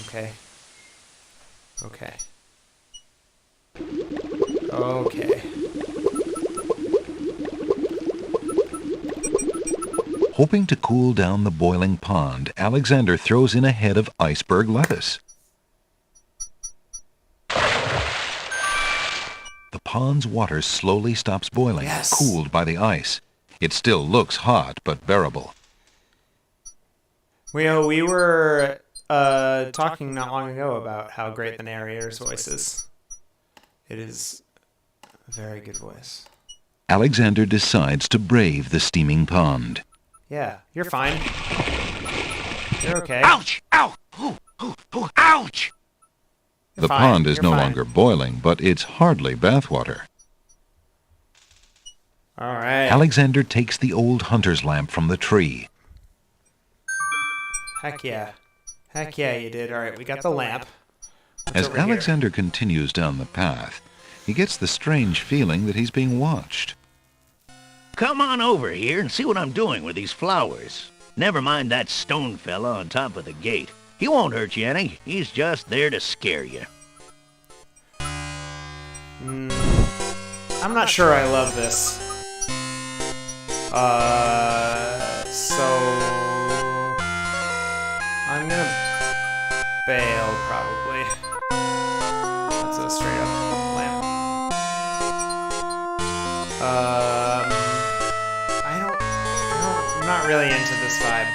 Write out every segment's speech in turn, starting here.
Okay. Okay. Okay. Hoping to cool down the boiling pond, Alexander throws in a head of iceberg lettuce. The pond's water slowly stops boiling, Yes. cooled by the ice. It still looks hot, but bearable. We were talking not long ago about how great the narrator's voice is. It is a very good voice. Alexander decides to brave the steaming pond. Yeah, you're fine. You're okay. Ouch! Ow! Ooh, ooh, ooh, ouch! You're The fine. pond is You're no fine. longer boiling, but it's hardly bathwater. All right. Alexander takes the old hunter's lamp from the tree. Heck yeah. Heck yeah, you did. All right, we got the lamp. What's As over here? Alexander continues down the path, he gets the strange feeling that he's being watched. Come on over here and see what I'm doing with these flowers. Never mind that stone fella on top of the gate. He won't hurt you any. He's just there to scare you. I'm not sure I love this. So I'm gonna bail probably. That's a straight up lamp. I'm not really into this vibe.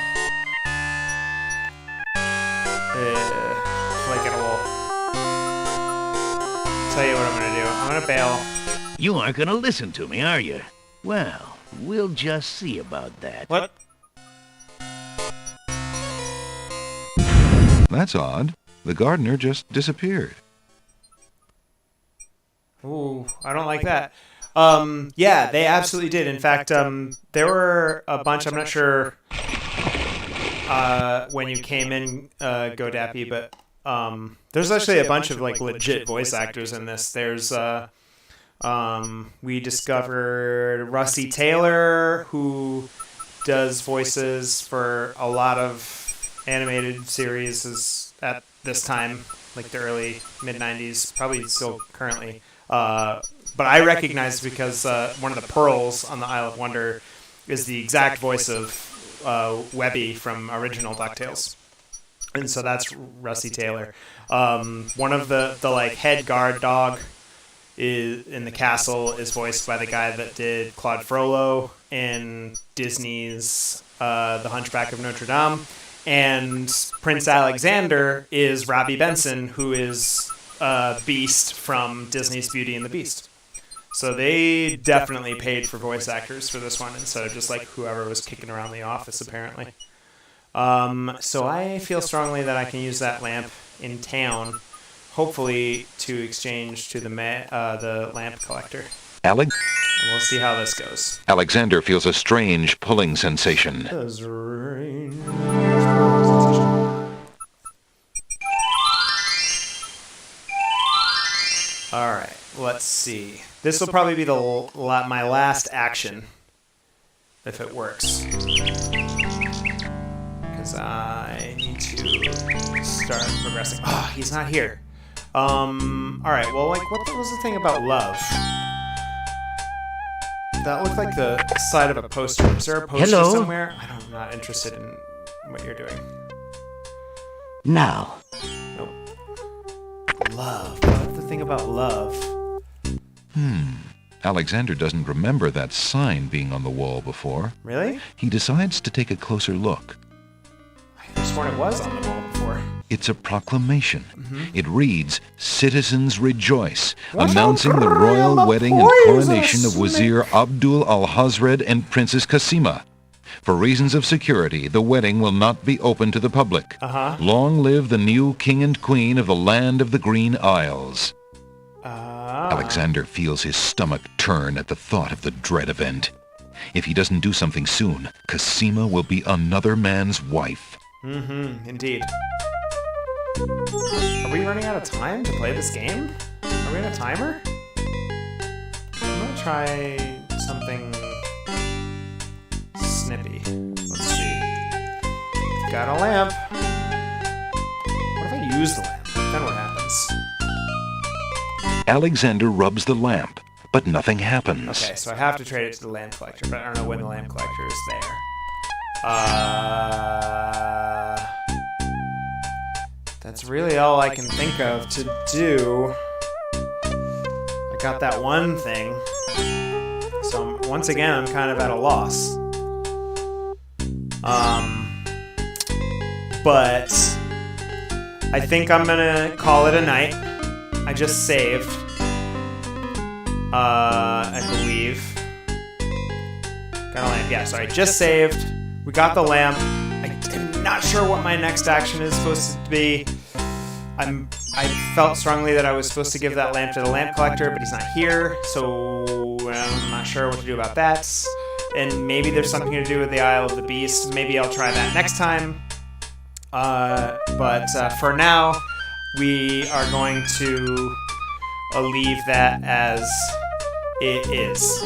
Like at all. Tell you what I'm gonna do. I'm gonna bail. You aren't gonna listen to me, are you? Well, we'll just see about that. What? That's odd. The gardener just disappeared. Ooh, I don't like that. Yeah, they absolutely did. In fact, there were a bunch. I'm not sure when you came in, GoDappy, but there's actually a bunch of like legit voice actors in this. There's we discovered Rusty Taylor, who does voices for a lot of animated series at this time, like the early mid-90s, probably still currently. But I recognize because one of the pearls on the Isle of Wonder is the exact voice of Webby from original DuckTales. And so that's Rusty Taylor. One of the like head guard dog is in the castle is voiced by the guy that did Claude Frollo in Disney's The Hunchback of Notre Dame. And Prince Alexander is Robbie Benson, who is Beast from Disney's Beauty and the Beast. So they definitely paid for voice actors for this one instead of just like whoever was kicking around the office, apparently. So I feel strongly that I can use that lamp in town, hopefully to exchange to the lamp collector. And we'll see how this goes. Alexander feels a strange pulling sensation. All right, let's see. This will probably be my last action, if it works. Because I need to start progressing. Ah, he's not here. All right, well, like, what was the thing about love? That looked like the side of a poster. Is there a poster Hello? somewhere? I'm not interested in what you're doing. Now, Nope. Love. What's the thing about love? Alexander doesn't remember that sign being on the wall before. Really? He decides to take a closer look. I could have sworn it was on the wall before. It's a proclamation. It reads, "Citizens rejoice," What announcing the about royal Ariel, wedding and the coronation of poison Wazir Abdul al-Hazred and Princess Kasima. For reasons of security, the wedding will not be open to the public. Long live the new king and queen of the land of the Green Isles. Alexander feels his stomach turn at the thought of the dread event. If he doesn't do something soon, Kasima will be another man's wife. Indeed. Are we running out of time to play this game? Are we on a timer? I'm gonna try something snippy. Let's see. Got a lamp. What if I use the lamp, then what happens? Alexander rubs the lamp, but nothing happens. Okay, so I have to trade it to the lamp collector, but I don't know when the lamp collector is there. That's really all I can think of to do. I got that one thing. So once again, I'm kind of at a loss. But I think I'm gonna call it a night. I just saved. I believe. Got a lamp. Yeah, so I just saved. We got the lamp. I'm not sure what my next action is supposed to be. I felt strongly that I was supposed to give that lamp to the lamp collector, but he's not here, so I'm not sure what to do about that. And maybe there's something to do with the Isle of the Beast. Maybe I'll try that next time. But for now, we are going to leave that as it is.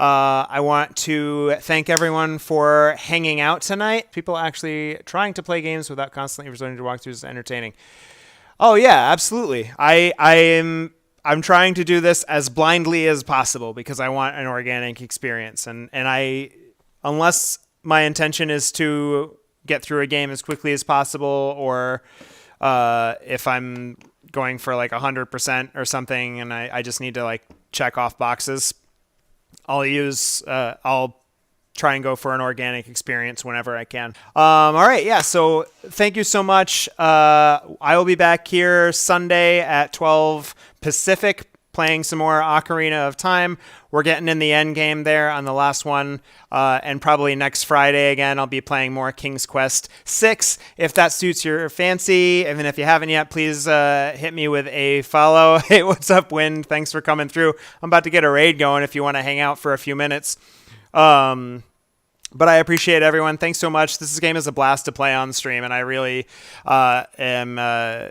I want to thank everyone for hanging out tonight. People actually trying to play games without constantly resorting to walkthroughs is entertaining. Oh yeah, absolutely. I'm trying to do this as blindly as possible because I want an organic experience. And unless my intention is to get through a game as quickly as possible, or if I'm going for like 100% or something and I just need to like check off boxes, I'll try and go for an organic experience whenever I can. All right. Yeah. So thank you so much. I will be back here Sunday at 12 Pacific playing some more Ocarina of Time. We're getting in the end game there on the last one. And probably next Friday again, I'll be playing more King's Quest 6. If that suits your fancy, even if you haven't yet, please hit me with a follow. Hey, what's up, Wind? Thanks for coming through. I'm about to get a raid going if you want to hang out for a few minutes. But I appreciate everyone. Thanks so much. This game is a blast to play on stream, and I really am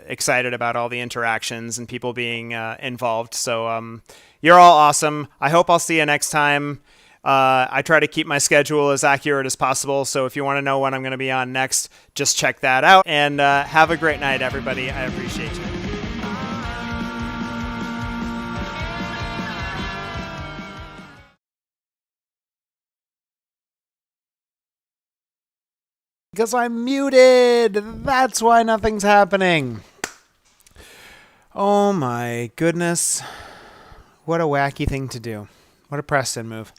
excited about all the interactions and people being involved. So you're all awesome. I hope I'll see you next time. I try to keep my schedule as accurate as possible, so if you want to know when I'm going to be on next, just check that out. And have a great night, everybody. I appreciate you. Because I'm muted. That's why nothing's happening. Oh my goodness. What a wacky thing to do. What a Preston move.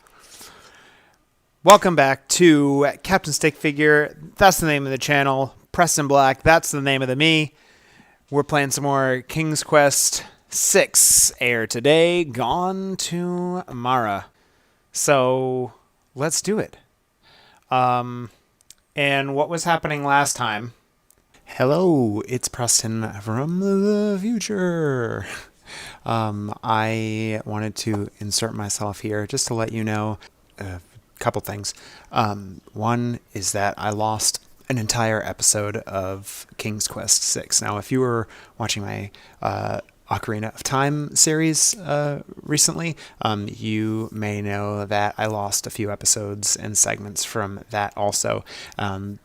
Welcome back to Captain Stick Figure. That's the name of the channel. Preston Black. That's the name of the me. We're playing some more King's Quest 6 air today. Gone tomorrow. So let's do it. And what was happening last time? Hello, it's Preston from the future. I wanted to insert myself here just to let you know a couple things. One is that I lost an entire episode of King's Quest 6. Now, if you were watching my Ocarina of Time series recently, you may know that I lost a few episodes and segments from that also.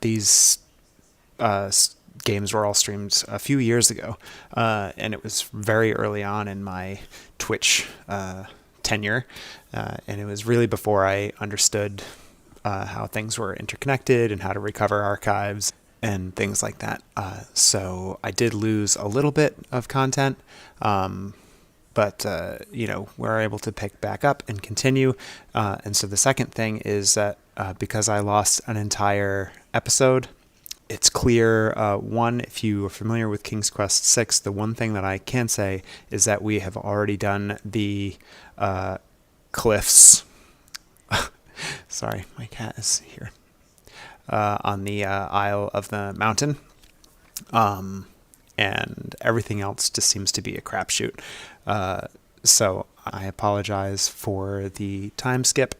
These games were all streamed a few years ago, and it was very early on in my Twitch tenure, and it was really before I understood how things were interconnected and how to recover archives and things like that. So I did lose a little bit of content, but we're able to pick back up and continue. And so the second thing is that because I lost an entire episode, it's clear, one, if you are familiar with King's Quest 6, the one thing that I can say is that we have already done the cliffs. Sorry, my cat is here. On the Isle of the Mountain. And everything else just seems to be a crapshoot. So I apologize for the time skip.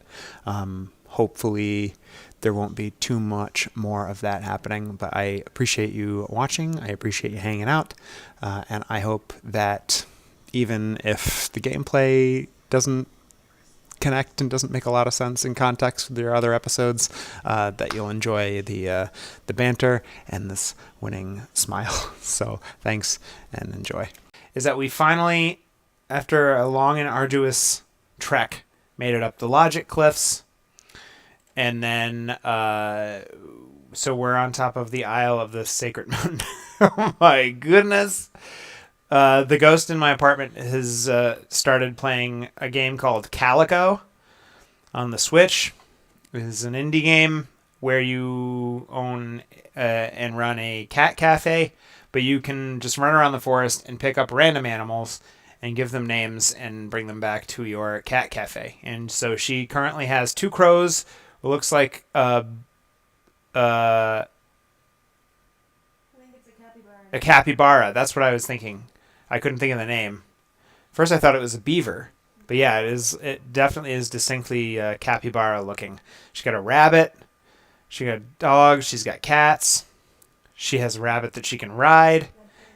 Hopefully there won't be too much more of that happening, but I appreciate you watching. I appreciate you hanging out. And I hope that even if the gameplay doesn't connect and doesn't make a lot of sense in context with your other episodes, that you'll enjoy the banter and this winning smile. So thanks and enjoy. Is that we finally, after a long and arduous trek, made it up the Logic Cliffs, and then so we're on top of the Isle of the Sacred Mountain. Oh my goodness. The ghost in my apartment has started playing a game called Calico on the Switch. It is an indie game where you own and run a cat cafe, but you can just run around the forest and pick up random animals and give them names and bring them back to your cat cafe. And so she currently has 2 crows. It looks like I think it's a capybara. That's what I was thinking. I couldn't think of the name. First I thought it was a beaver. But yeah, it is. It definitely is distinctly capybara looking. She's got a rabbit. She got a dog. She's got cats. She has a rabbit that she can ride.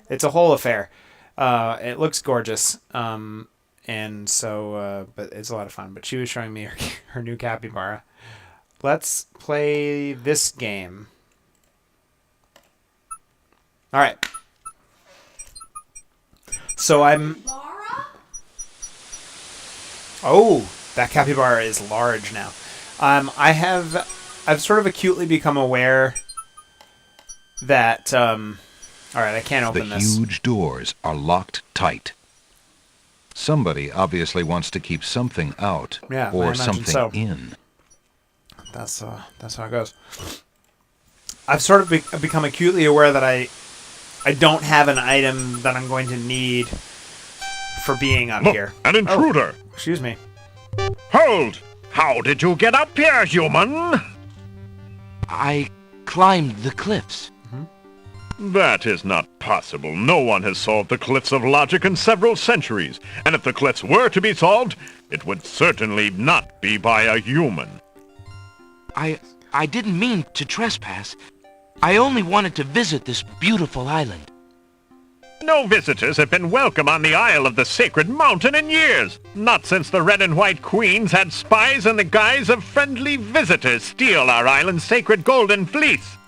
It's a whole affair. It looks gorgeous. And so, but it's a lot of fun. But she was showing me her new capybara. Let's play this game. All right. So Oh, that capybara is large now. I've sort of acutely become aware that, all right, I can't open this. The huge doors are locked tight. Somebody obviously wants to keep something out, or something in. That's how it goes. I've sort of become acutely aware that I don't have an item that I'm going to need for being up here. An intruder! Oh, excuse me. Hold! How did you get up here, human? I climbed the cliffs. That is not possible. No one has solved the Cliffs of Logic in several centuries. And if the cliffs were to be solved, it would certainly not be by a human. I didn't mean to trespass. I only wanted to visit this beautiful island. No visitors have been welcome on the Isle of the Sacred Mountain in years. Not since the Red and White Queens had spies in the guise of friendly visitors steal our island's sacred golden fleece.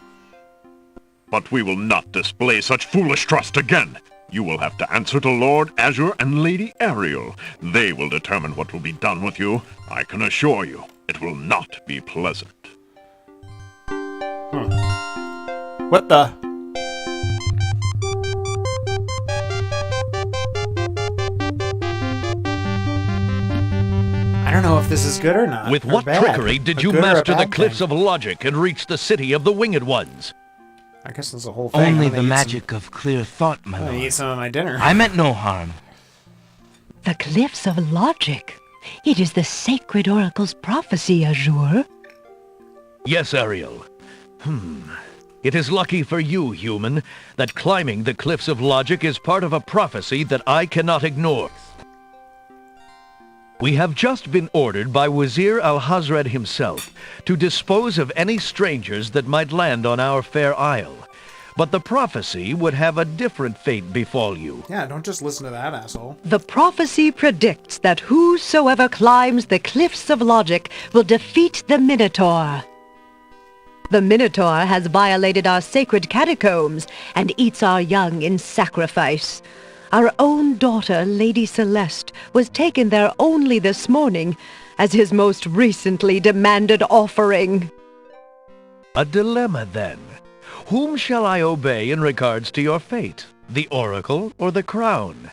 But we will not display such foolish trust again. You will have to answer to Lord Azure and Lady Ariel. They will determine what will be done with you. I can assure you, it will not be pleasant. What the? I don't know if this is good or not. With what trickery did you master the Cliffs of Logic and reach the city of the Winged Ones? I guess there's a whole thing. Only the magic of clear thought, my lord. I'm gonna eat some of my dinner. I meant no harm. The Cliffs of Logic. It is the sacred oracle's prophecy, Azure. Yes, Ariel. It is lucky for you, human, that climbing the Cliffs of Logic is part of a prophecy that I cannot ignore. We have just been ordered by Wazir Al-Hazred himself to dispose of any strangers that might land on our fair isle. But the prophecy would have a different fate befall you. Yeah, don't just listen to that asshole. The prophecy predicts that whosoever climbs the Cliffs of Logic will defeat the Minotaur. The Minotaur has violated our sacred catacombs and eats our young in sacrifice. Our own daughter, Lady Celeste, was taken there only this morning as his most recently demanded offering. A dilemma, then. Whom shall I obey in regards to your fate? The oracle or the crown?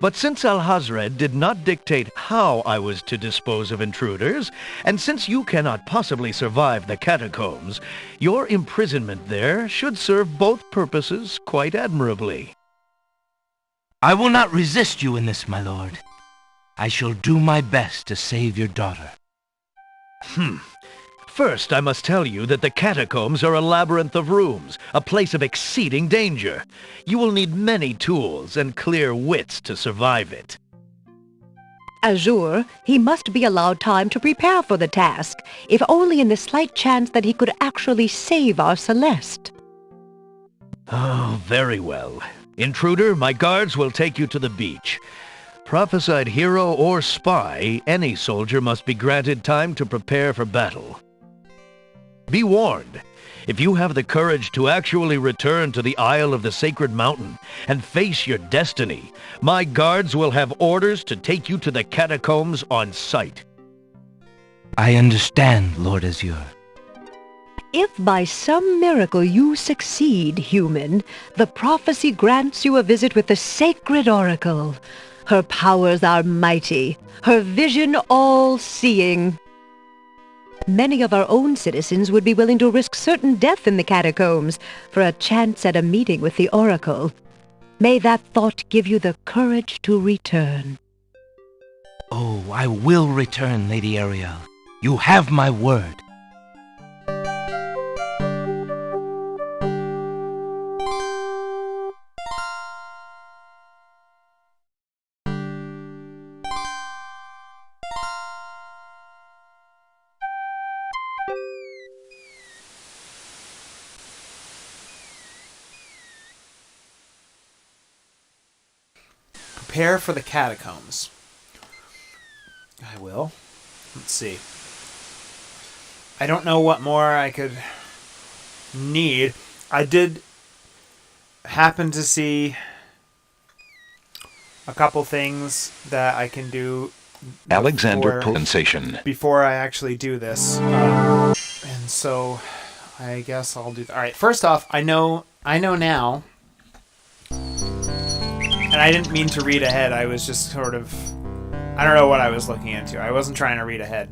But since Al-Hazred did not dictate how I was to dispose of intruders, and since you cannot possibly survive the catacombs, your imprisonment there should serve both purposes quite admirably. I will not resist you in this, my lord. I shall do my best to save your daughter. First, I must tell you that the catacombs are a labyrinth of rooms, a place of exceeding danger. You will need many tools and clear wits to survive it. Azure, he must be allowed time to prepare for the task, if only in the slight chance that he could actually save our Celeste. Oh, very well. Intruder, my guards will take you to the beach. prophesied hero or spy, any soldier must be granted time to prepare for battle. Be warned, if you have the courage to actually return to the Isle of the Sacred Mountain and face your destiny, my guards will have orders to take you to the Catacombs on sight. I understand, Lord Azure. If by some miracle you succeed, human, the prophecy grants you a visit with the sacred oracle. Her powers are mighty, her vision all-seeing. Many of our own citizens would be willing to risk certain death in the catacombs for a chance at a meeting with the oracle. May that thought give you the courage to return. Oh, I will return, Lady Ariel. You have my word. Prepare for the catacombs. I will. Let's see. I don't know what more I could need. I did happen to see a couple things that I can do Alexander sensation. before I actually do this. And so I guess I'll do that. All right, first off, I know now. And I didn't mean to read ahead. I was just sort of... I don't know what I was looking into. I wasn't trying to read ahead.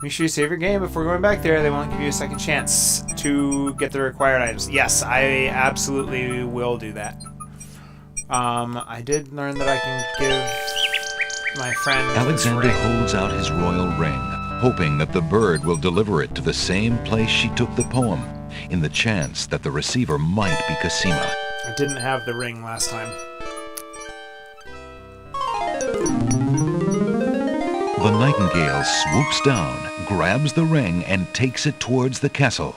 Make sure you save your game before going back there. They won't give you a second chance to get the required items. Yes, I absolutely will do that. I did learn that I can give my friend Alexander holds out his royal ring, hoping that the bird will deliver it to the same place she took the poem, in the chance that the receiver might be Cosima. I didn't have the ring last time. The nightingale swoops down, grabs the ring, and takes it towards the castle.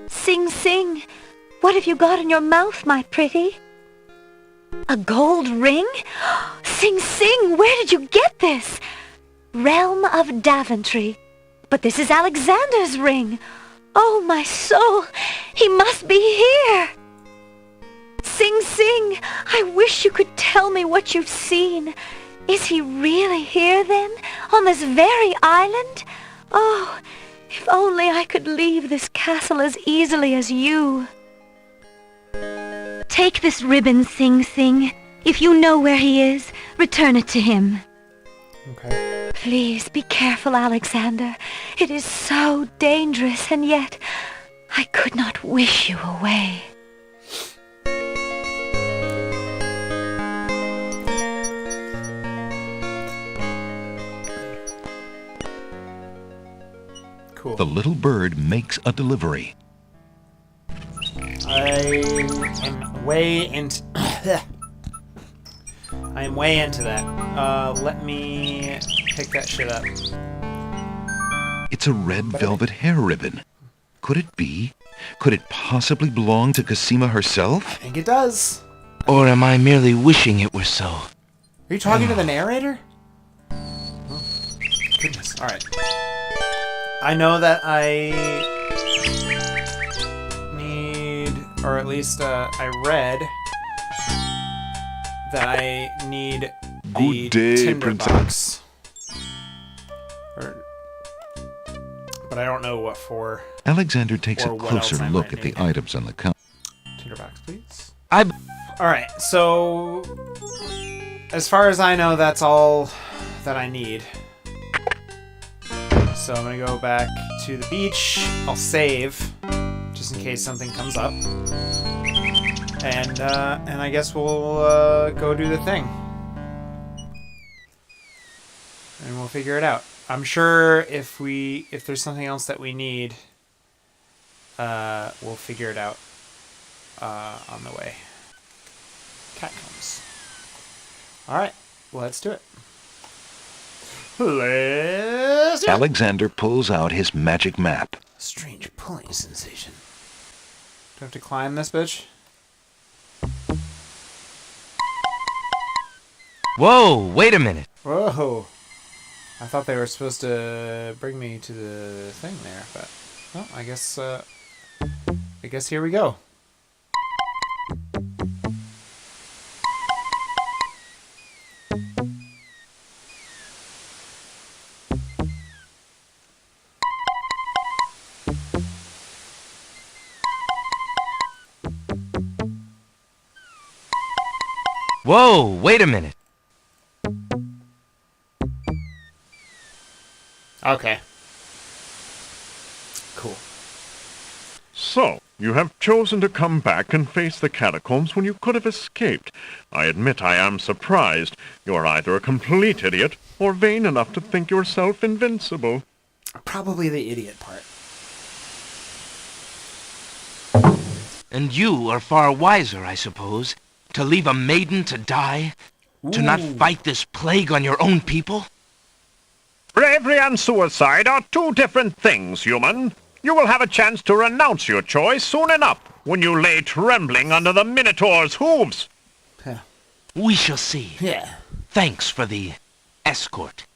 Sing, sing. What have you got in your mouth, my pretty? A gold ring? Sing, sing. Where did you get this? Realm of Daventry. But this is Alexander's ring. Oh, my soul. He must be here. Sing, sing. I wish you could tell me what you've seen. Is he really here, then? On this very island? Oh, if only I could leave this castle as easily as you. Take this ribbon, Sing Sing. If you know where he is, return it to him. Okay. Please be careful, Alexander. It is so dangerous, and yet I could not wish you away. Cool. The little bird makes a delivery. I am way into... I am way into that. Let me pick that shit up. It's a red velvet hair ribbon. Could it be? Could it possibly belong to Cosima herself? I think it does. Or am I merely wishing it were so? Are you talking to the narrator? Oh, goodness. Alright. I know that I need, or at least I read that I need the tinderbox. But I don't know what for. Alexander takes or a what else closer I look might at the need. items on the counter. Tinderbox, please. I... Alright, so as far as I know, that's all that I need. So I'm gonna go back to the beach. I'll save, just in case something comes up. And I guess we'll go do the thing. And we'll figure it out. I'm sure if there's something else that we need, we'll figure it out on the way. Catacombs. Alright, let's do it. Let's do it. Alexander pulls out his magic map. Strange pulling sensation. Do I have to climb this bitch? Whoa, wait a minute. Whoa. I thought they were supposed to bring me to the thing there, but... Well, I guess here we go. Whoa, wait a minute. Okay. Cool. So, you have chosen to come back and face the catacombs when you could have escaped. I admit I am surprised. You're either a complete idiot or vain enough to think yourself invincible. Probably the idiot part. And you are far wiser, I suppose, to leave a maiden to die? To not fight this plague on your own people? Bravery and suicide are two different things, human. You will have a chance to renounce your choice soon enough when you lay trembling under the Minotaur's hooves. We shall see. Yeah. Thanks for the escort.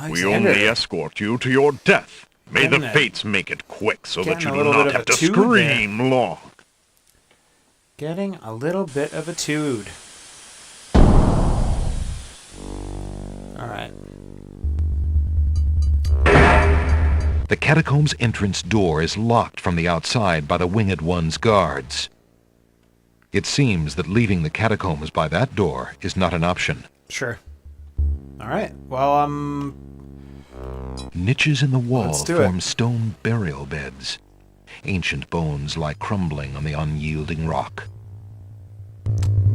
We only escort you to your death. May the Getting fates make it quick so that you a do little not bit of have to a tood scream long. Getting a little bit of a tood. Alright. The catacombs entrance door is locked from the outside by the Winged One's guards. It seems that leaving the catacombs by that door is not an option. Sure. Alright. Well, Niches in the wall Let's do form it. stone burial beds. Ancient bones lie crumbling on the unyielding rock.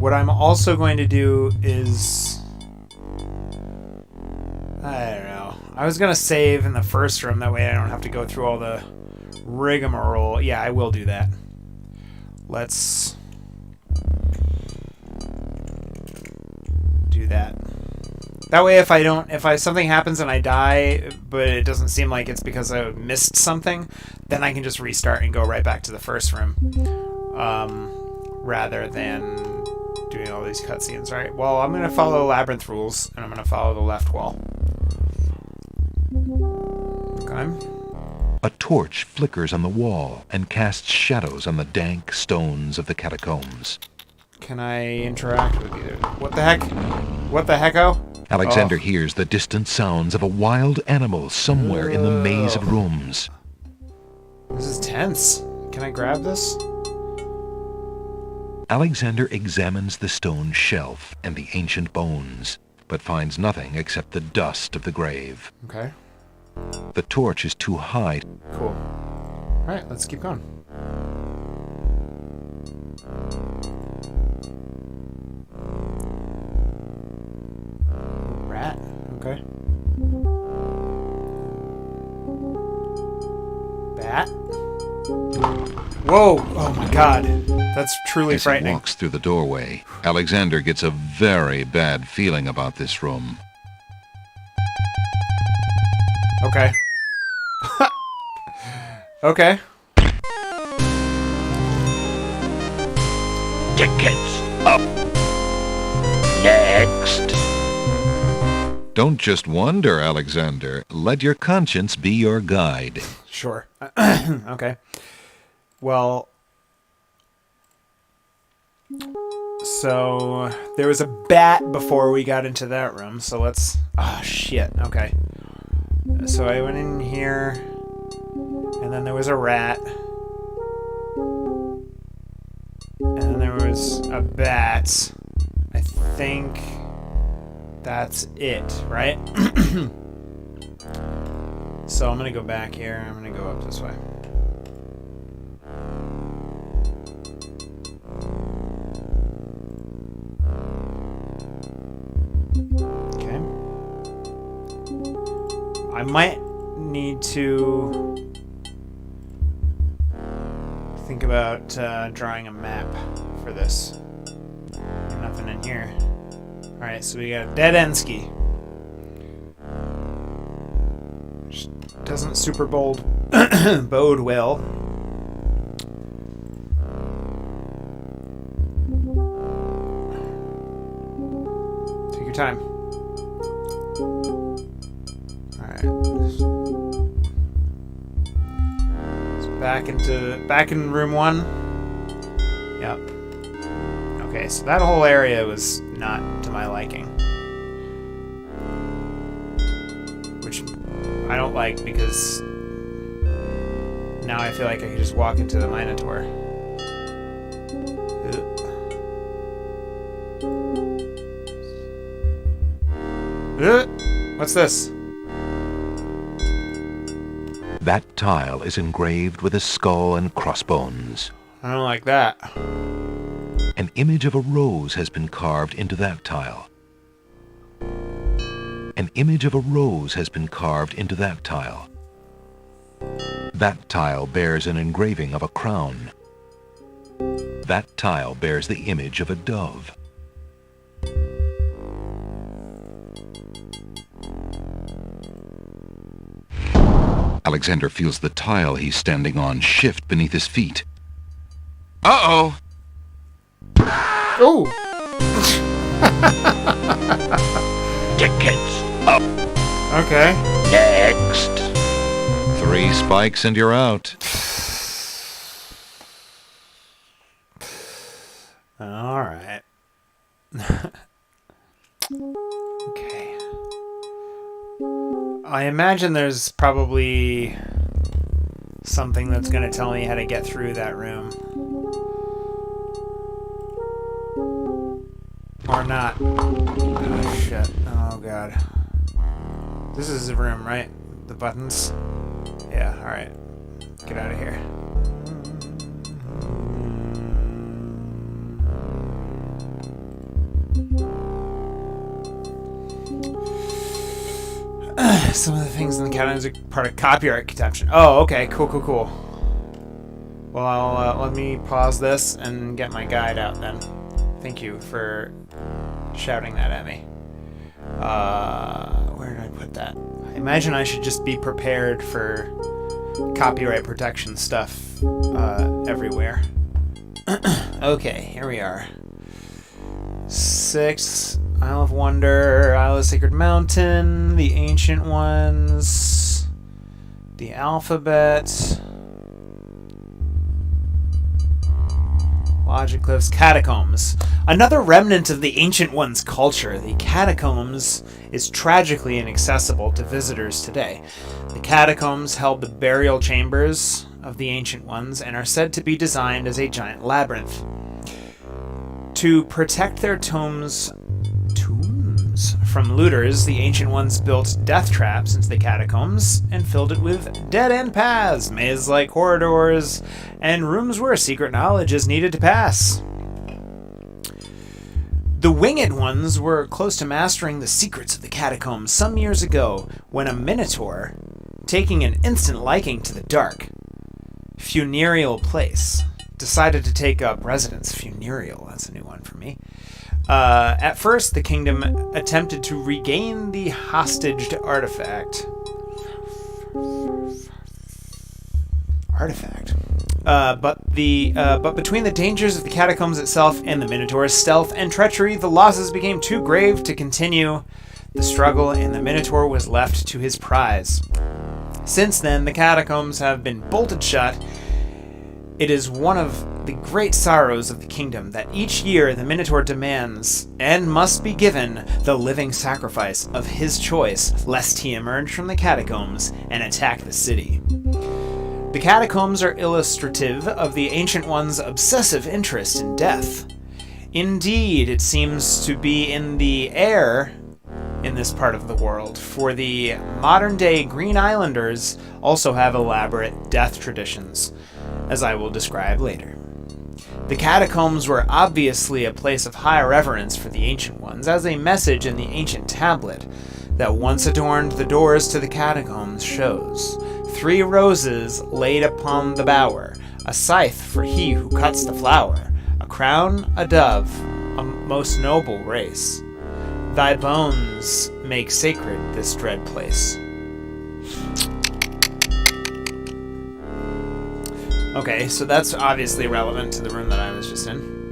what I'm also going to do is... I don't know. I was going to save in the first room. That way I don't have to go through all the rigmarole. Yeah, I will do that. Let's... do that. That way if something happens and I die, but it doesn't seem like it's because I missed something, then I can just restart and go right back to the first room. Rather than doing all these cutscenes. Alright, well, I'm going to follow Labyrinth rules, and I'm going to follow the left wall. Okay. A torch flickers on the wall and casts shadows on the dank stones of the catacombs. Can I interact with you? What the heck? What the hecko? Alexander hears the distant sounds of a wild animal somewhere in the maze of rooms. This is tense. Can I grab this? Alexander examines the stone shelf and the ancient bones, but finds nothing except the dust of the grave. Okay. The torch is too high. Cool. Alright, let's keep going. Rat. Okay. Bat. Whoa! Oh my god. That's truly As he frightening. walks through the doorway, Alexander gets a very bad feeling about this room. Okay. Okay. Tickets up. Next. Don't just wander, Alexander. Let your conscience be your guide. Sure. Okay. Well, so there was a bat before we got into that room, so let's... Oh, shit. Okay. So I went in here, and then there was a rat, and then there was a bat. I think that's it, right? So I'm gonna go back here. I'm gonna go up this way. Okay. I might need to think about drawing a map for this. Nothing in here. Alright, so we got dead end ski. Which doesn't super bode well. your time. Alright. So back in room 1. Yep. Okay, so that whole area was not to my liking. Which I don't like because now I feel like I could just walk into the Minotaur. What's this? That tile is engraved with a skull and crossbones. I don't like that. An image of a rose has been carved into that tile. An image of a rose has been carved into that tile. That tile bears an engraving of a crown. That tile bears the image of a dove. Alexander feels the tile he's standing on shift beneath his feet. Uh-oh. Oh! Tickets up. Okay. Next. 3 spikes and you're out. Alright. Okay. I imagine there's probably something that's going to tell me how to get through that room. Or not. Oh, shit. Oh, God. This is the room, right? The buttons? Yeah, alright. Get out of here. Some of the things in the catacombs are part of copyright contention. Oh, okay. Cool. Well, I'll let me pause this and get my guide out then. Thank you for shouting that at me. Where did I put that? I imagine I should just be prepared for copyright protection stuff everywhere. Okay, here we are. 6, Isle of Wonder, Isle of Sacred Mountain, the Ancient Ones, the Alphabet, Logic Cliffs, Catacombs. Another remnant of the Ancient Ones' culture, the Catacombs is tragically inaccessible to visitors today. The Catacombs held the burial chambers of the Ancient Ones and are said to be designed as a giant labyrinth. To protect their tombs from looters, the Ancient Ones built death traps into the catacombs and filled it with dead-end paths, maze-like corridors, and rooms where secret knowledge is needed to pass. The Winged Ones were close to mastering the secrets of the catacombs some years ago when a Minotaur, taking an instant liking to the dark, funereal place, decided to take up residence. Funereal, that's a new one for me. At first, the kingdom attempted to regain the hostage artifact. But between the dangers of the catacombs itself and the Minotaur's stealth and treachery, the losses became too grave to continue the struggle, and the Minotaur was left to his prize. Since then, the catacombs have been bolted shut. It is one of the great sorrows of the kingdom that each year the Minotaur demands, and must be given, the living sacrifice of his choice, lest he emerge from the catacombs and attack the city. The catacombs are illustrative of the Ancient One's obsessive interest in death. Indeed, it seems to be in the air in this part of the world, for the modern-day Green Islanders also have elaborate death traditions, as I will describe later. The catacombs were obviously a place of high reverence for the Ancient Ones, as a message in the ancient tablet that once adorned the doors to the catacombs shows 3 roses laid upon the bower, a scythe for he who cuts the flower, a crown, a dove, a most noble race. Thy bones make sacred this dread place. Okay, so that's obviously relevant to the room that I was just in.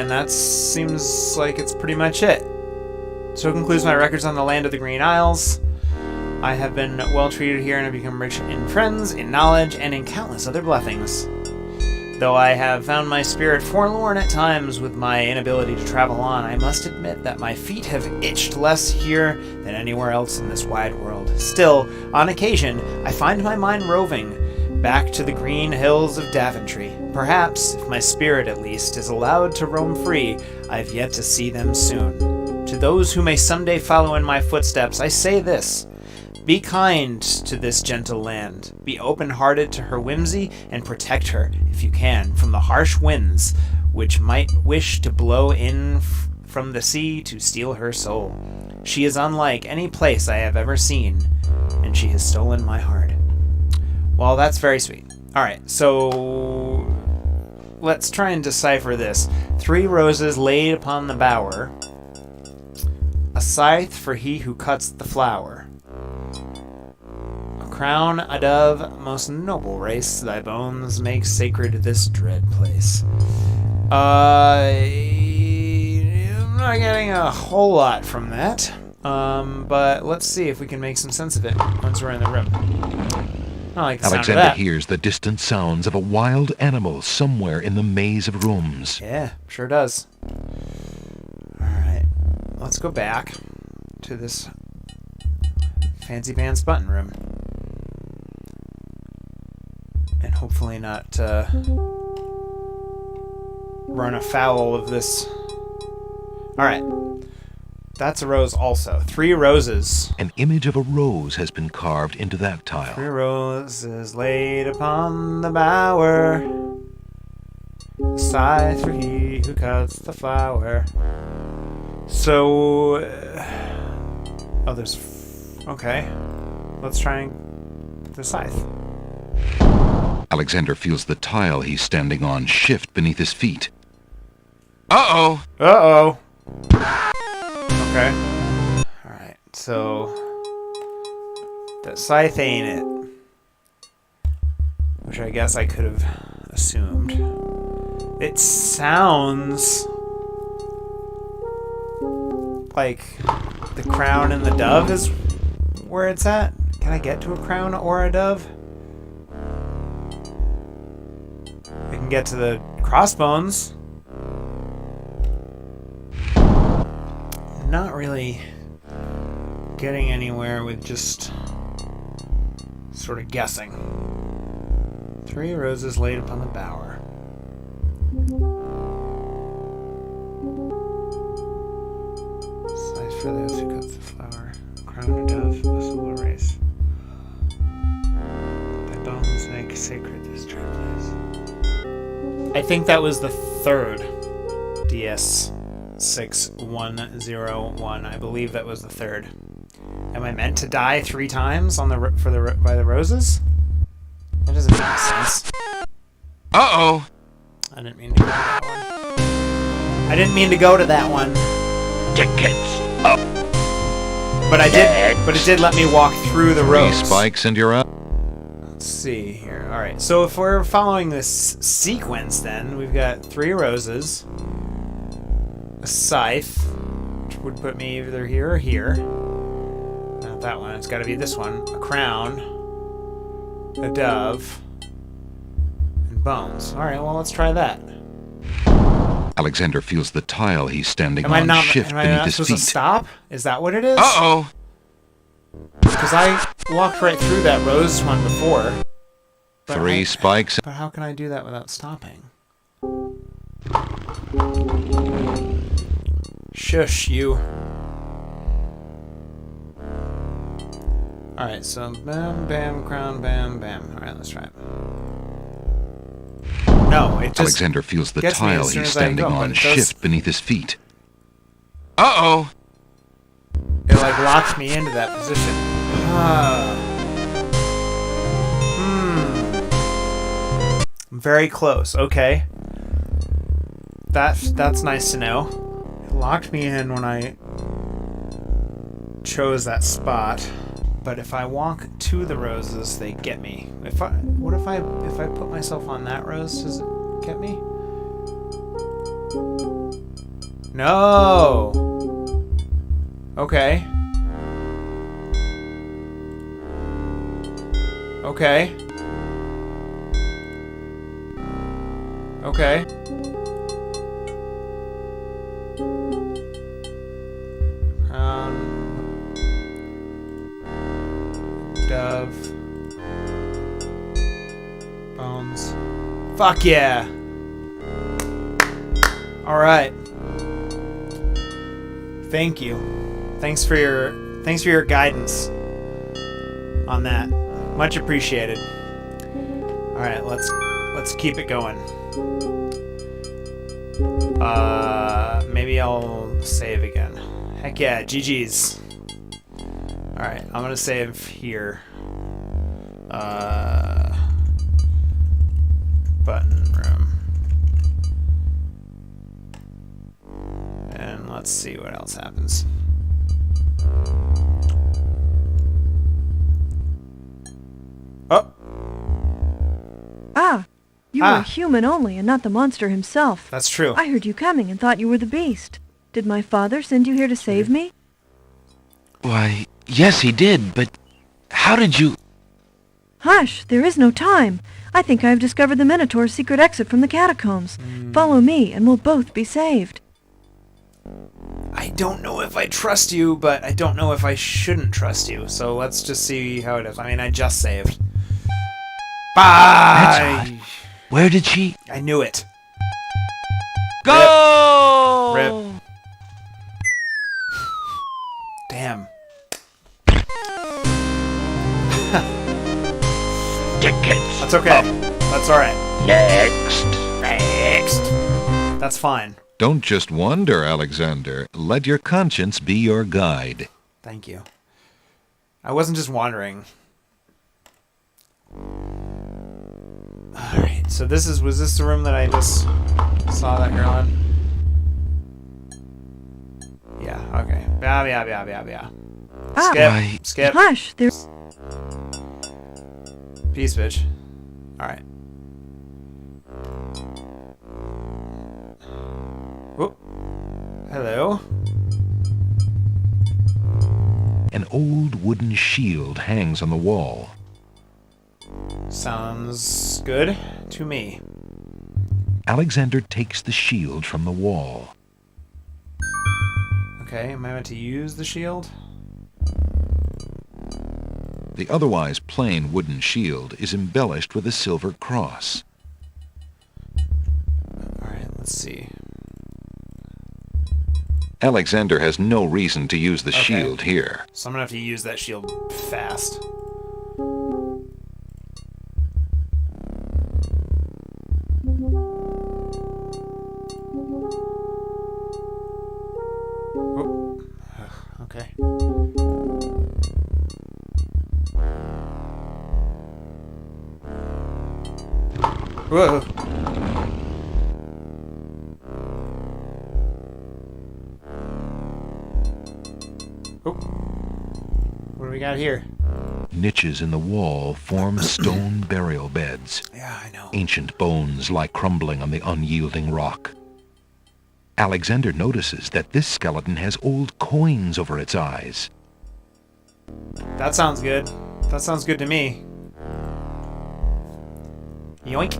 And that seems like it's pretty much it. So concludes my records on the land of the Green Isles. I have been well treated here and have become rich in friends, in knowledge, and in countless other blessings. Though I have found my spirit forlorn at times with my inability to travel on, I must admit that my feet have itched less here than anywhere else in this wide world. Still, on occasion, I find my mind roving back to the green hills of Daventry. Perhaps, if my spirit at least is allowed to roam free, I have yet to see them soon. To those who may someday follow in my footsteps, I say this. Be kind to this gentle land. Be open-hearted to her whimsy, and protect her, if you can, from the harsh winds which might wish to blow in from the sea to steal her soul. She is unlike any place I have ever seen, and she has stolen my heart. Well, that's very sweet. Alright, so let's try and decipher this. 3 roses laid upon the bower, a scythe for he who cuts the flower. Crown, a dove, most noble race, thy bones make sacred this dread place. I'm not getting a whole lot from that, but let's see if we can make some sense of it once we're in the room. I like the sound of Alexander that. hears the distant sounds of a wild animal somewhere in the maze of rooms. Yeah, sure does. Alright, let's go back to this fancy pants button room. And hopefully not run afoul of this. Alright. That's a rose also. 3 roses. An image of a rose has been carved into that tile. 3 roses laid upon the bower. Scythe for he who cuts the flower. So... oh, there's... okay. Let's try and... the scythe. Alexander feels the tile he's standing on shift beneath his feet. Uh-oh. Uh-oh. Okay. Alright, so... that scythe ain't it. Which I guess I could have assumed. It sounds... like the crown and the dove is where it's at. Can I get to a crown or a dove? I can get to the crossbones. Not really getting anywhere with just sort of guessing. 3 roses laid upon the bower. Scythe for those who cut the flower. Crown and dove, a solar race. Thy bones make sacred this true place. I think that was the 3rd DS6101. I believe that was the 3rd. Am I meant to die 3 times on the by the roses? That doesn't make sense. Uh-oh. I didn't mean to go to that one. I didn't mean to go to that one. Tickets up. But I did. But it did let me walk through the 3 rows. spikes and you're up. Let's see here. All right. So if we're following this sequence, then we've got 3 roses, a scythe, which would put me either here or here. Not that one. It's got to be this one. A crown, a dove, and bones. All right. Well, let's try that. Alexander feels the tile he's standing Am I on not? shift Am I beneath not his supposed to feet. stop? Is that what it is? Uh-oh. Because I walked right through that rose one before. But 3 spikes. But how can I do that without stopping? Shush, you. Alright, so bam, bam, crown, bam, bam. Alright, let's try it. No, it just Alexander feels the gets me tile as soon he's as I standing go, but on it does- shift beneath his feet. Uh-oh. It like locks me into that position. I'm very close. Okay. That's nice to know. It locked me in when I chose that spot. But if I walk to the roses, they get me. If I put myself on that rose, does it get me? No. Okay. Okay. Okay. Dove. Bones. Fuck yeah. All right. Thank you. Thanks for your guidance on that. Much appreciated. All right, let's keep it going. Maybe I'll save again. Heck yeah, GG's. All right, I'm gonna save here. Button room. And let's see what else happens. Oh! Ah! You were human only and not the monster himself. That's true. I heard you coming and thought you were the beast. Did my father send you here to save me? Why, yes, he did, but how did you... Hush! There is no time. I think I have discovered the Minotaur's secret exit from the Catacombs. Follow me, and we'll both be saved. I don't know if I trust you, but I don't know if I shouldn't trust you. So let's just see how it is. I mean, I just saved. Bye! That's odd. Where did she... I knew it. Go! Rip. Damn. Tickets. That's okay. That's alright. Next. That's fine. Don't just wander, Alexander. Let your conscience be your guide. Thank you. I wasn't just wandering. Alright, so was this the room that I just saw that girl in? Yeah, okay. Yeah. Ah, Skip. Skip. Hush! There's... Peace, bitch. Alright. Whoop. Hello. An old wooden shield hangs on the wall. Sounds good to me. Alexander takes the shield from the wall. Okay, am I meant to use the shield? The otherwise plain wooden shield is embellished with a silver cross. Alright, let's see. Alexander has no reason to use the Okay. shield here. So I'm gonna have to use that shield fast. Oh. Okay. Whoa. Oh. What do we got here? Niches in the wall form stone burial beds. Yeah, I know. Ancient bones lie crumbling on the unyielding rock. Alexander notices that this skeleton has old coins over its eyes. That sounds good. That sounds good to me. Yoink.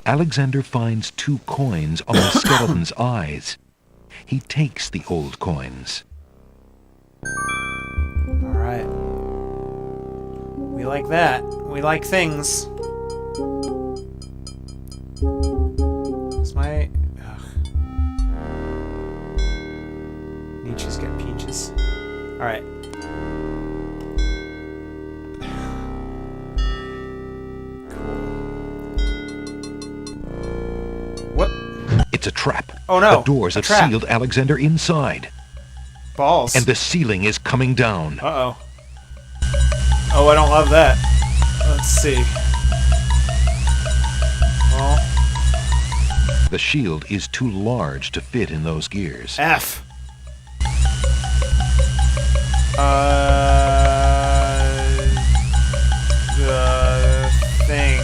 Alexander finds 2 coins on the skeleton's eyes. He takes the old coins. Alright. We like that. We like things. Is my... Ugh. Nietzsche's got peaches. Alright. What? It's a trap. Oh no! The doors a have trap. sealed Alexander inside. Balls. And the ceiling is coming down. Uh-oh. Oh, I don't love that. Let's see. Well, The shield is too large to fit in those gears. F. The thing.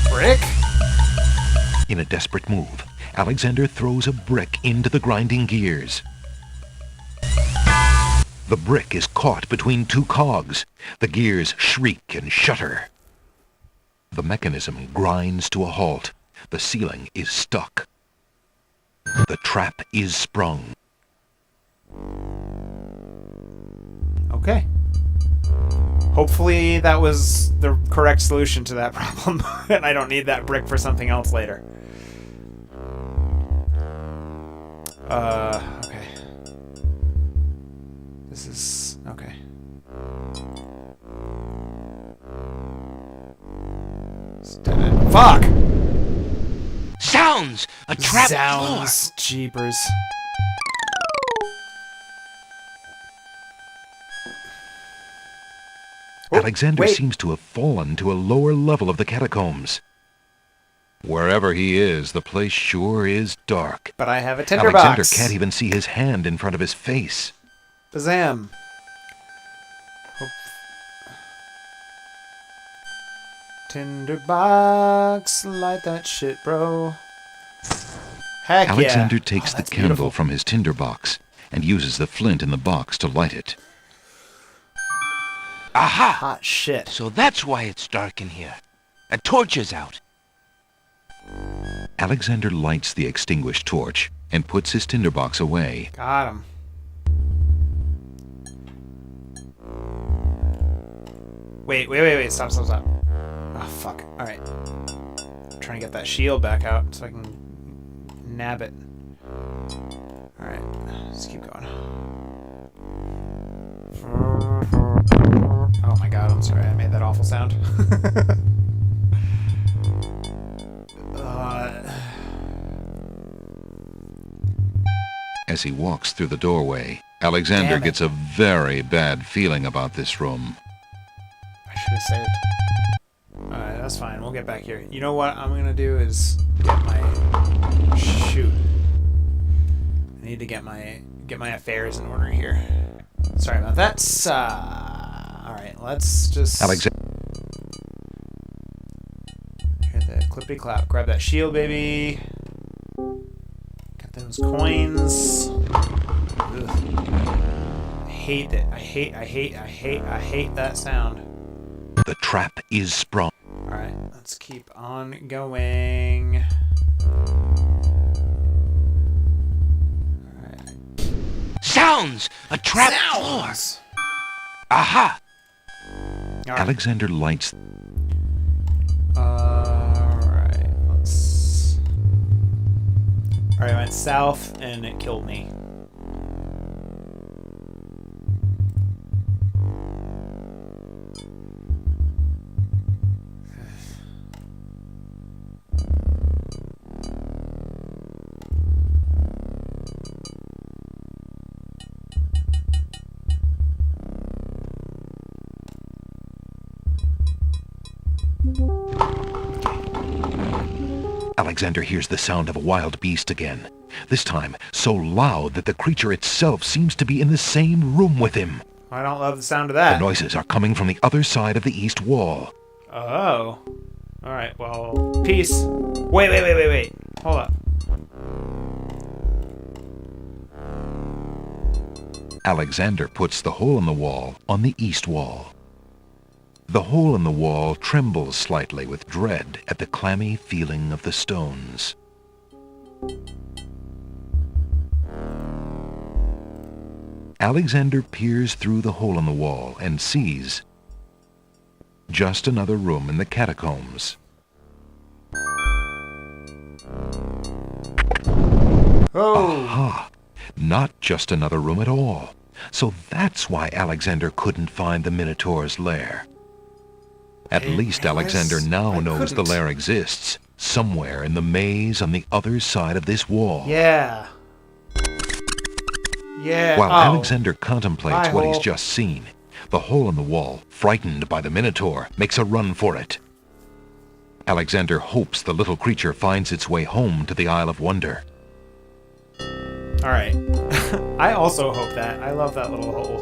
Brick? In a desperate move, Alexander throws a brick into the grinding gears. The brick is caught between two cogs. The gears shriek and shudder. The mechanism grinds to a halt. The ceiling is stuck. The trap is sprung. Okay. Hopefully that was the correct solution to that problem, and I don't need that brick for something else later. Okay. This is... okay. Fuck! Sounds! A trap floor! Sounds! Jeepers. Alexander seems to have fallen to a lower level of the catacombs. Wherever he is, the place sure is dark. But I have a tinderbox. Alexander can't even see his hand in front of his face. Bazam. Tinderbox, light that shit, bro. Heck Alexander yeah. takes the That's candle beautiful. from his tinderbox and uses the flint in the box to light it. Aha! Hot shit. So that's why it's dark in here. A torch is out. Alexander lights the extinguished torch and puts his tinderbox away. Got him. Wait. Stop. Oh, fuck. Alright. I'm trying to get that shield back out so I can nab it. Alright. Let's keep going. Oh my god, I'm sorry. I made that awful sound. As he walks through the doorway, Alexander gets a very bad feeling about this room. I should have saved. Alright, that's fine. We'll get back here. You know what I'm gonna do is get my... shoot. I need to get my affairs in order here. Sorry about that. Alright, let's just... Alexander. Hear the clippity clap. Grab that shield, baby. Get those coins. Ugh. I hate it. I hate that sound. The trap is sprung. Alright, let's keep on going. Alright. Sounds! A trap floor! Aha! Alright. Alexander lights. Alright, let's... Alright, I went south and it killed me. Alexander hears the sound of a wild beast again. This time, so loud that the creature itself seems to be in the same room with him. I don't love the sound of that. The noises are coming from the other side of the east wall. Oh. Alright, well, peace. Wait. Hold up. Alexander puts the hole in the wall on the east wall. The hole in the wall trembles slightly with dread at the clammy feeling of the stones. Alexander peers through the hole in the wall and sees just another room in the catacombs. Oh! Aha! Not just another room at all. So that's why Alexander couldn't find the Minotaur's lair. At least Alexander now knows the lair exists, somewhere in the maze on the other side of this wall. Yeah. While Alexander contemplates what he's just seen, the hole in the wall, frightened by the Minotaur, makes a run for it. Alexander hopes the little creature finds its way home to the Isle of Wonder. Alright. I also hope that. I love that little hole.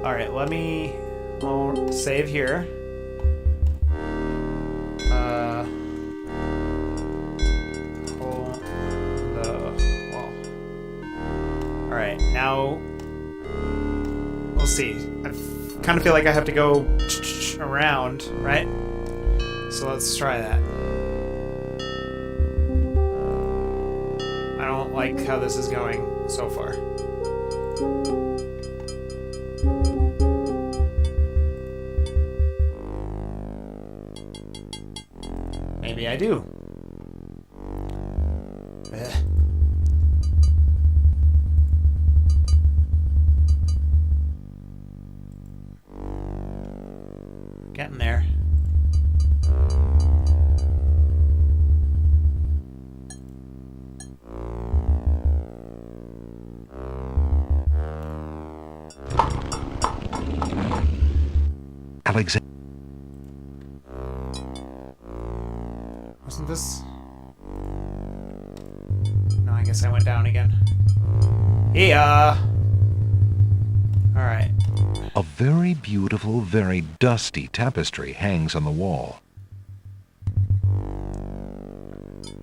Alright, I'll save here. Hole Alright, now... We'll see. I kind of feel like I have to go around, right? So let's try that. I don't like how this is going so far. Maybe I do. Getting there. Alexander. Wasn't this? No, I guess I went down again. Yeah. All right. A very beautiful, very dusty tapestry hangs on the wall.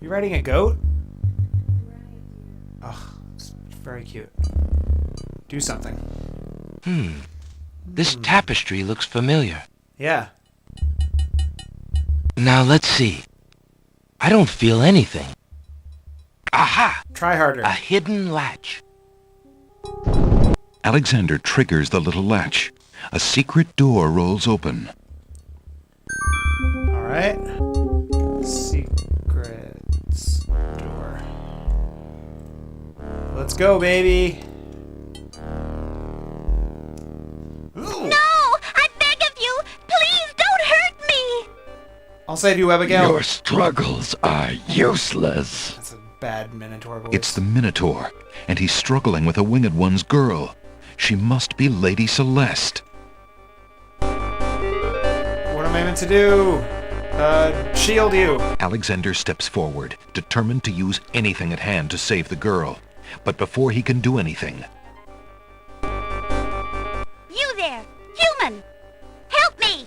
You riding a goat? Oh, it's very cute. Do something. This tapestry looks familiar. Yeah. Now let's see. I don't feel anything. Aha! Try harder. A hidden latch. Alexander triggers the little latch. A secret door rolls open. All right. Secrets door. Let's go, baby. Ooh. No! I beg of you! Please don't hurt me! I'll save you, Abigail. Your struggles are useless. That's a bad Minotaur voice. It's the Minotaur, and he's struggling with a Winged One's girl. She must be Lady Celeste. What am I meant to do? Shield you. Alexander steps forward, determined to use anything at hand to save the girl. But before he can do anything... You there! Human! Help me!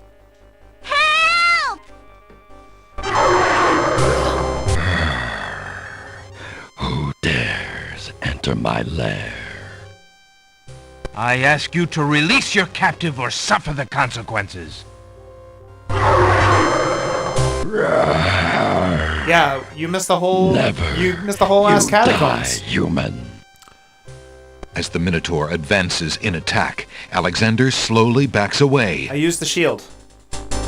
Help! Who dares enter my lair? I ask you to release your captive or suffer the consequences. Yeah, you missed the whole... Never. You missed the whole last You Catacombs. die, human. As the Minotaur advances in attack, Alexander slowly backs away I used the shield.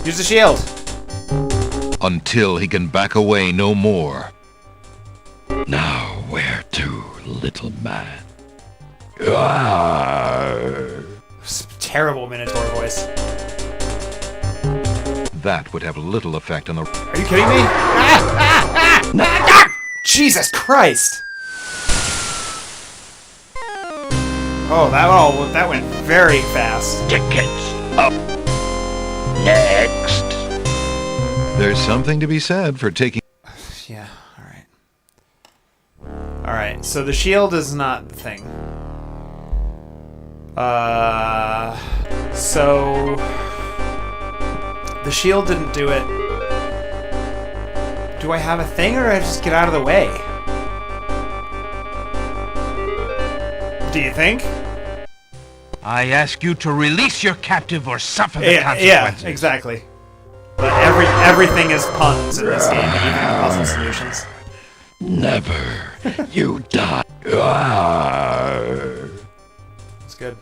Use the shield. until he can back away no more. Now where to, little man? Terrible Minotaur voice. That would have little effect on the... Are you kidding me? Jesus Christ! Oh, that went very fast. Tickets up. Next. There's something to be said for taking... Yeah, alright. Alright, so the shield is not the thing. So... The shield didn't do it. Do I have a thing, or do I just get out of the way? Do you think? I ask you to release your captive or suffer the Yeah, consequences. exactly. But everything is puns in this game, even puzzle solutions. Never. You die. It's good.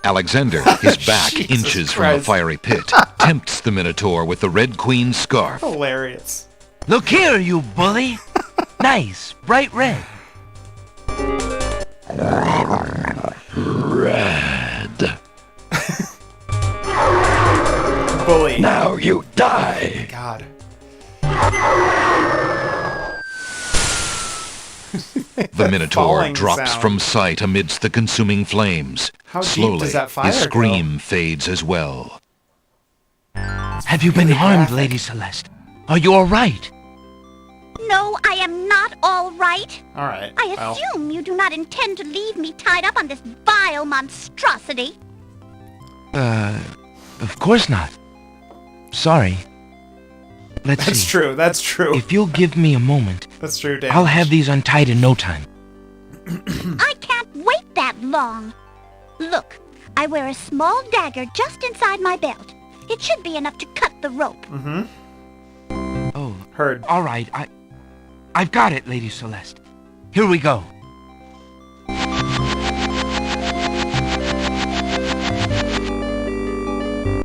Alexander, his back Jesus inches from the Christ. fiery pit, tempts the Minotaur with the Red Queen's scarf. Hilarious. Look here, you bully. Nice, bright red. Red. Bully. Now you die. God. The Minotaur falling drops sound. from sight amidst the consuming flames. How deep Slowly, does that fire his go? scream fades as well. Have you been really harmed, graphic. Lady Celeste? Are you all right? No, I am not all right. Alright. I assume you do not intend to leave me tied up on this vile monstrosity. Of course not. Sorry. Let's That's see. true. That's true. If you'll give me a moment, That's true, Dan. I'll have these untied in no time. I can't wait that long. Look, I wear a small dagger just inside my belt. It should be enough to cut the rope. Mm-hmm. Oh, Heard. all right. I've got it, Lady Celeste. Here we go.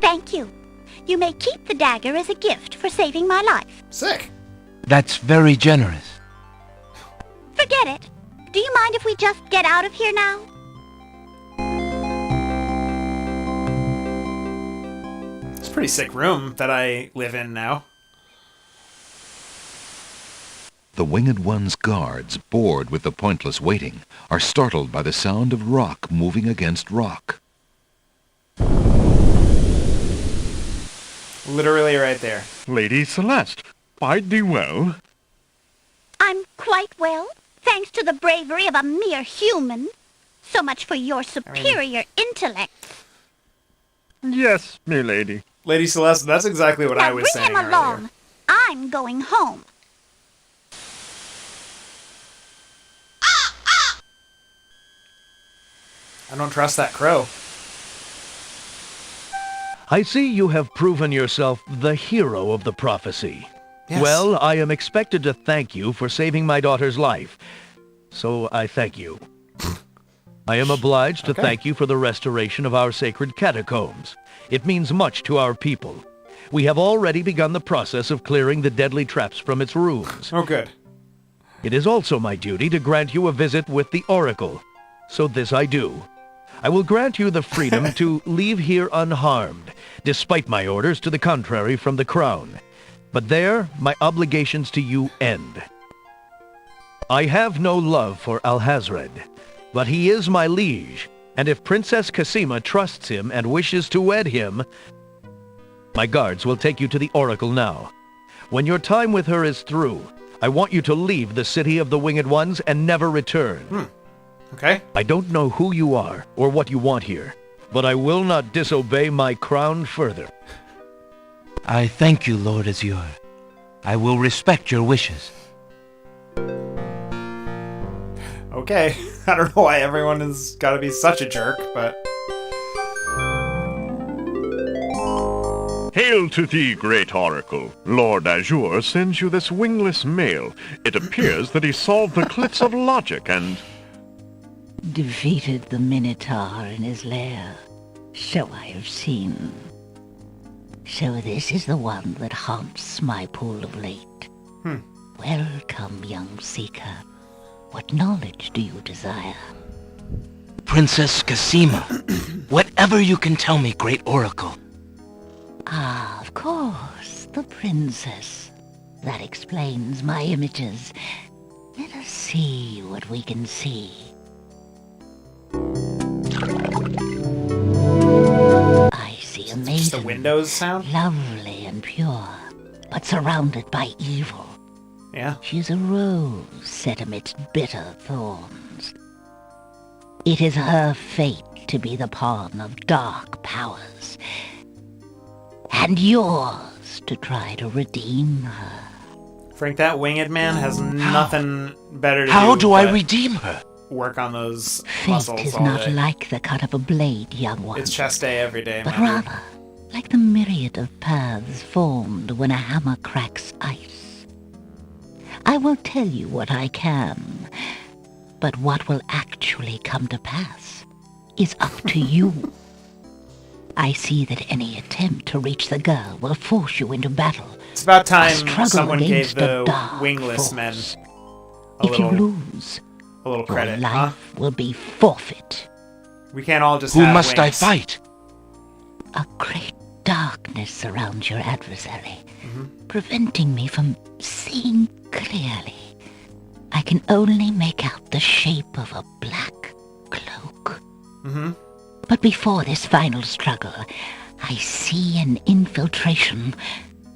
Thank you. You may keep the dagger as a gift for saving my life. Sick. That's very generous. Forget it. Do you mind if we just get out of here now? It's a pretty sick room that I live in now. The Winged One's guards, bored with the pointless waiting, are startled by the sound of rock moving against rock. Literally right there. Lady Celeste, fight thee well. I'm quite well, thanks to the bravery of a mere human. So much for your superior intellect. Yes, milady. Lady Celeste, that's exactly what Now I was bring saying him earlier. along. I'm going home. I don't trust that crow. I see you have proven yourself the hero of the prophecy. Yes. Well, I am expected to thank you for saving my daughter's life. So I thank you. I am obliged to thank you for the restoration of our sacred catacombs. It means much to our people. We have already begun the process of clearing the deadly traps from its rooms. Oh, good. It is also my duty to grant you a visit with the Oracle. So this I do. I will grant you the freedom to leave here unharmed, despite my orders to the contrary from the Crown. But there, my obligations to you end. I have no love for Alhazred, but he is my liege, and if Princess Cassima trusts him and wishes to wed him, my guards will take you to the Oracle now. When your time with her is through, I want you to leave the City of the Winged Ones and never return. Okay. I don't know who you are or what you want here, but I will not disobey my crown further. I thank you, Lord Azure. I will respect your wishes. Okay. I don't know why everyone has got to be such a jerk, but... Hail to thee, great oracle. Lord Azure sends you this wingless mail. It appears that he solved the cliffs of logic and... defeated the Minotaur in his lair. So I have seen. So this is the one that haunts my pool of late. Welcome, young seeker. What knowledge do you desire? Princess Cassima, whatever you can tell me, great oracle. Ah, of course, the princess. That explains my images. Let us see what we can see. I see a maiden. Just the windows sound? Lovely and pure, but surrounded by evil. Yeah. She's a rose set amidst bitter thorns. It is her fate to be the pawn of dark powers, and yours to try to redeem her. Frank, that winged man has nothing better to do. How do I but redeem her? work on those Fate muscles is all not day. like the cut of a blade, young one. It's chest day every day, but my dude. rather like the myriad of paths formed when a hammer cracks ice. I will tell you what I can, but what will actually come to pass is up to you. I see that any attempt to reach the girl will force you into battle. It's about A time struggle someone gave against the a dark wingless force. men If you lose, a little your credit, life huh? will be forfeit. We can't all just Who have must I wings. fight? A great darkness surrounds your adversary, preventing me from seeing clearly. I can only make out the shape of a black cloak. But before this final struggle, I see an infiltration,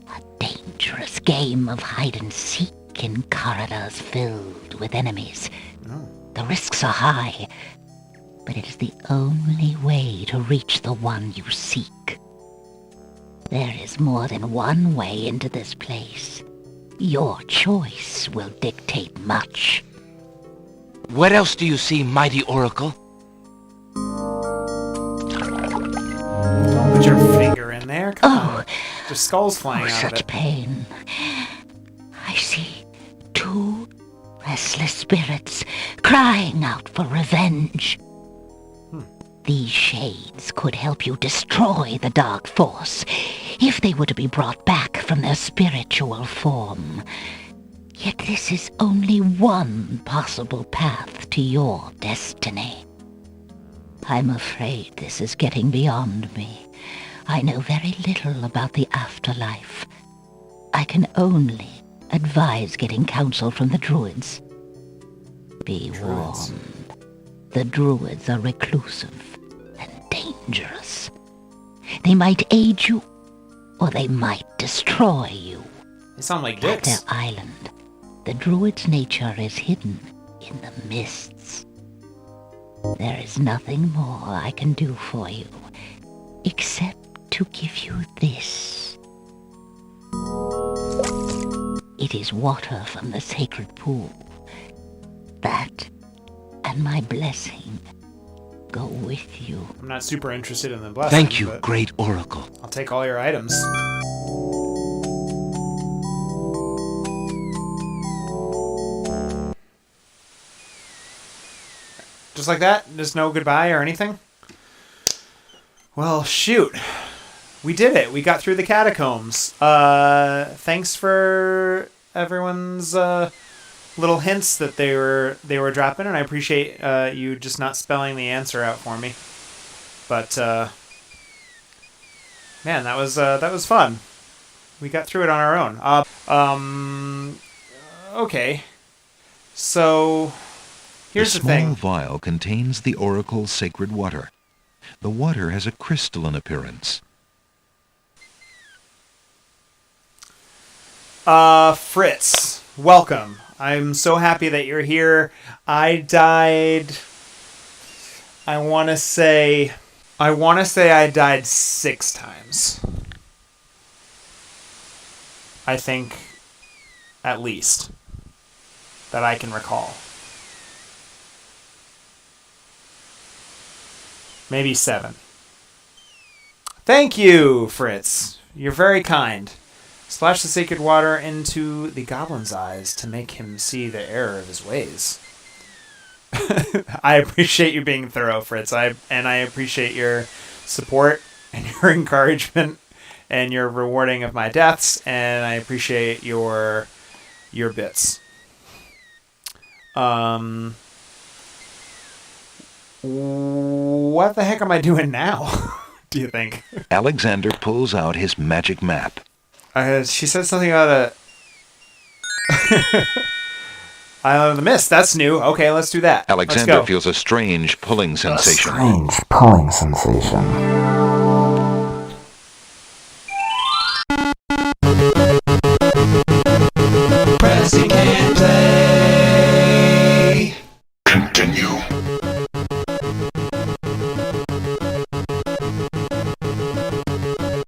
a dangerous game of hide-and-seek in corridors filled with enemies. The risks are high, but it is the only way to reach the one you seek. There is more than one way into this place. Your choice will dictate much. What else do you see, mighty Oracle? Put your finger in there. Come on. There's skulls flying out of Such it. pain. I see 2 restless spirits crying out for revenge. These shades could help you destroy the dark force if they were to be brought back from their spiritual form. Yet this is only one possible path to your destiny. I'm afraid this is getting beyond me. I know very little about the afterlife. I can only advise getting counsel from the druids. Be warned. The druids are reclusive and dangerous. They might aid you, or they might destroy you. They sound like At dicks. their island, the druid's nature is hidden in the mists. There is nothing more I can do for you, except to give you this. It is water from the sacred pool. That and my blessing go with you. I'm not super interested in the blessing. Thank you, but great Oracle. I'll take all your items. Just like that? There's no goodbye or anything? Well, shoot. We did it. We got through the catacombs. Thanks for everyone's little hints that they were dropping, and I appreciate you just not spelling the answer out for me. But man, that was fun. We got through it on our own. Okay. So here's the thing. The small vial contains the oracle's sacred water. The water has a crystalline appearance. Fritz, welcome. I'm so happy that you're here. I died. I want to say I died 6 times. I think, at least, that I can recall. Maybe 7. Thank you, Fritz. You're very kind. Splash the sacred water into the goblin's eyes to make him see the error of his ways. I appreciate you being thorough, Fritz. I appreciate your support and your encouragement and your rewarding of my deaths, and I appreciate your bits. What the heck am I doing now? Do you think? Alexander pulls out his magic map. She said something about Island of the Mist. That's new. Okay, let's do that. Alexander feels a strange pulling sensation. Strange pulling sensation.